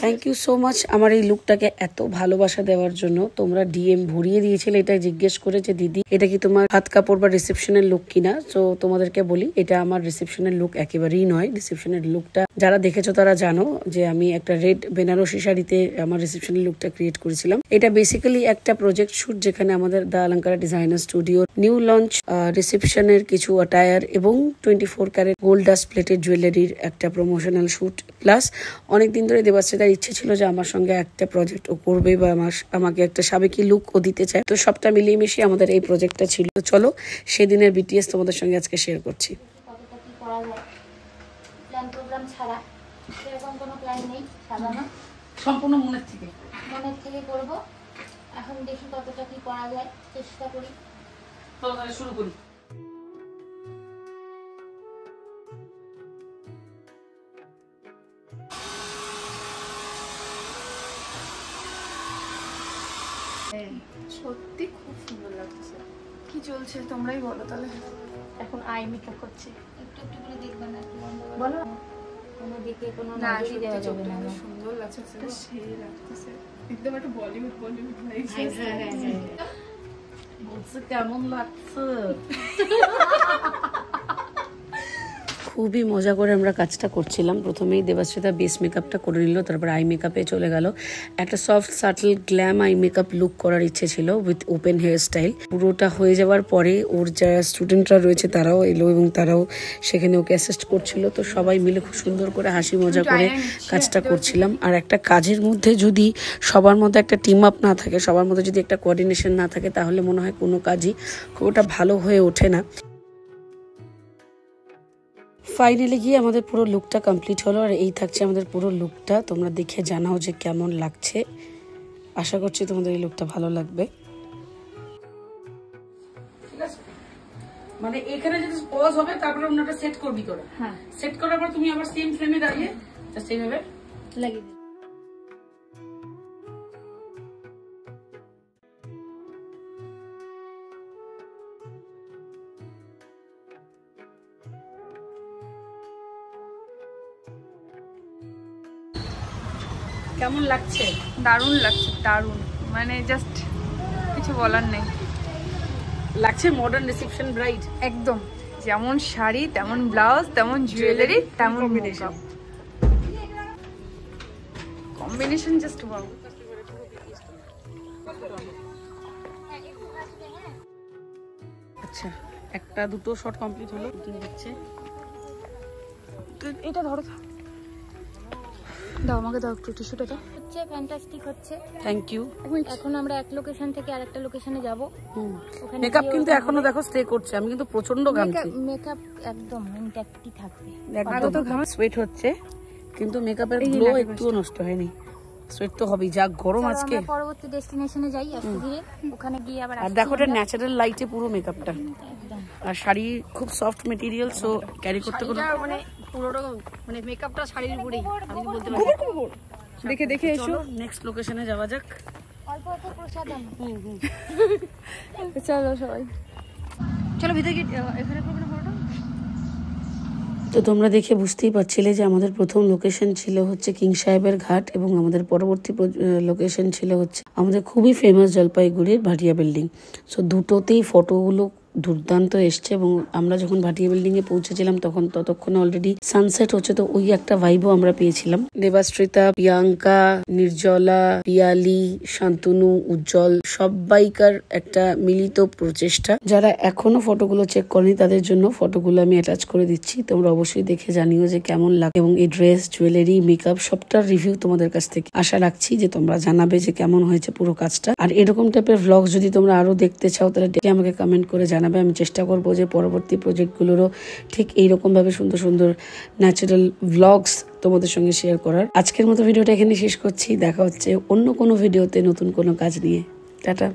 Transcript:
Thank you so much আমার এই লুকটাকে এত ভালোবাসা দেওয়ার জন্য। তোমরা ডিএম ভরিয়ে দিয়েছিলে এটা জিজ্ঞেস করে যে দিদি এটা কি তোমার হাত কাপড় বা রিসেপশনের লুক কিনা। তো তোমাদেরকে বলি এটা আমার রিসেপশনের লুক একেবারেই নয়। রিসেপশনের লুকটা যারা দেখেছো তারা জানো যে আমি একটা রেড বেনারসি শাড়িতে আমার রিসেপশনের লুকটা ক্রিয়েট করেছিলাম। এটা বেসিক্যালি একটা প্রজেক্ট শুট যেখানে আমাদের the Alankara designer studio new launch রিসেপশনের কিছু অ্যাটায়ার এবং 24 ক্যারেট গোল্ড ডাস্ট প্লেটেড জুয়েলারির একটা প্রমোশনাল শুট। প্লাস অনেকদিন ধরে দেবাশ্রীতার ইচ্ছে ছিল যে আমার সঙ্গে একটা প্রজেক্ট ও করবে বা আমাকে একটা সাবেকি লুক ও দিতে চায়। তো সবটা মিলিয়ে মিশিয়ে আমাদের এই প্রজেক্টটা ছিল। চলো সেদিনের বিটিএস তোমাদের সঙ্গে আজকে শেয়ার করছি। সম্পূর্ণ মনের থেকে করব। এখন দেখি কতটা কি করা যায়, চেষ্টা করি। শুরু করি। সত্যি খুব সুন্দর লাগছে। কি চলছে তোমরাই বলো তাহলে। এখন আই মেকআপ করছি, একটু একটু করে দেখবা না, একটু বন্ধ করে বলো। কোনো দিকে কোনো নজরই দেওয়া যাবে না। সুন্দর লাগছে, সেটা সেই লাগতেছে, একদম একটা বলিউড ভাইব। বলছে কেমন লাগছে। খুবই মজা করে আমরা কাজটা করছিলাম। প্রথমেই দেবাশ্রীতা বেস মেকআপটা করে নিল, তারপর আই মেকআপে চলে গেল। একটা soft subtle glam eye makeup look করার ইচ্ছে ছিল উইথ ওপেন হেয়ার স্টাইল। পুরোটা হয়ে যাওয়ার পরে ওর যারা স্টুডেন্টরা রয়েছে তারাও এলো এবং তারাও সেখানে ওকে অ্যাসিস্ট করছিল। তো সবাই মিলে খুব সুন্দর করে হাসি মজা করে কাজটা করছিলাম। আর একটা কাজের মধ্যে যদি সবার মধ্যে একটা টিম আপ না থাকে, সবার মধ্যে যদি একটা কোঅর্ডিনেশন না থাকে, তাহলে মনে হয় কোনো কাজই খুব ওটা ভালো হয়ে ওঠে না। ফাইনালি গিয়ে আমাদের পুরো লুকটা কমপ্লিট হলো। আর এই থাকছে আমাদের পুরো লুকটা। তোমরা দেখে জানাও যে কেমন লাগছে। আশা করছি তোমাদের এই লুকটা ভালো লাগবে। ঠিক আছে, মানে এখানে যদি পজ হবে তারপরে ওনাটা সেট করবি তোরা। হ্যাঁ, সেট করার পর তুমি আবার সেম ফ্রেমে দাঁড়িয়ে জাস্ট এইভাবে লাগিয়ে দিবি। কেমন লাগছে? দারুণ লাগছে, দারুণ, মানে জাস্ট কিছু বলার নেই। লাগছে মডার্ন রিসেপশন ব্রাইড একদম। যেমন শাড়ি তেমন ব্লাউজ, তেমন জুয়েলারি, তেমন মেকআপ কম্বিনেশন জাস্ট ওয়াও। আচ্ছা, একটা দুটো শট কমপ্লিট হলো। দেখছে এটা ধরো, দাও আমাকে, দাও একটু টিস্যুটা দাও। হচ্ছে ফ্যান্টাস্টিক হচ্ছে। Thank you. এখন আমরা এক লোকেশন থেকে আরেকটা লোকেশনে যাব। মেকআপ কিন্তু এখনো দেখো স্টে করছে। আমি কিন্তু প্রচন্ড ঘামছি। মেকআপ একদম ইনট্যাক্টই থাকবে। একদম সোয়েট হচ্ছে কিন্তু মেকআপের গ্লো একটুও নষ্ট হয়নি। সোয়েট তো হবেই, যা গরম আজকে। আমরা পরবর্তী ডেস্টিনেশনে যাই আজকে ধীরে। ওখানে গিয়ে আবার আর দেখো এটা ন্যাচারাল লাইটে পুরো মেকআপটা। আর শাড়ি খুব সফট মেটেরিয়াল, সো ক্যারি করতে কোনো মানে পুরোটা মানে মেকআপটা শাড়ির উপরেই আমি বলতে পারি। দেখে দেখে এসো, নেক্সট লোকেশনে যাওয়া যাক। অল্প অল্প প্রসাদম। চলো সবাই, চলো ভিতরে গিয়ে এখানে করব না পুরোটা। তো তোমরা দেখে বুঝতেই পারছিলে যে আমাদের প্রথম লোকেশন ছিল হচ্ছে কিং সাহেবের ঘাট এবং আমাদের পরবর্তী লোকেশন ছিল হচ্ছে আমাদের খুবই ফেমাস জলপাইগুড়ির ভাটিয়া বিল্ডিং। সো দুটোতেই ফটোগুলো দুর্দান্ত এসছে এবং আমরা যখন ভাটিয়া বিল্ডিং এ পৌঁছেছিলাম তখন ততক্ষণে অলরেডি সানসেট হচ্ছে। তো ওই একটা ভাইবও আমরা পেয়েছিলাম। দেবাশ্রিতা, প্রিয়াঙ্কা, নির্জলা, পিয়ালি, শান্তনু, উজ্জ্বল সবাইকার একটা মিলিত প্রচেষ্টা। যারা এখনো ফটোগুলো চেক করেনি তাদের জন্য ফটোগুলো আমি অ্যাটাচ করে দিচ্ছি। তোমরা অবশ্যই দেখে জানিও যে কেমন লাগে এবং এই ড্রেস, জুয়েলারি, মেকআপ সবটার রিভিউ তোমাদের কাছ থেকে আশা রাখছি যে তোমরা জানাবে যে কেমন হয়েছে পুরো কাজটা। আর এরকম টাইপের ভ্লগস যদি তোমরা আরো দেখতে চাও তাহলে আমাকে কমেন্ট করে জানাবে। আমি চেষ্টা করবো যে পরবর্তী প্রজেক্টগুলোরও ঠিক এইরকম ভাবে সুন্দর সুন্দর ন্যাচারাল ভ্লগস তোমাদের সঙ্গে শেয়ার করার। আজকের মতো ভিডিওটা এখানে শেষ করছি। দেখা হচ্ছে অন্য কোনো ভিডিওতে নতুন কোনো কাজ নিয়ে। টাটা।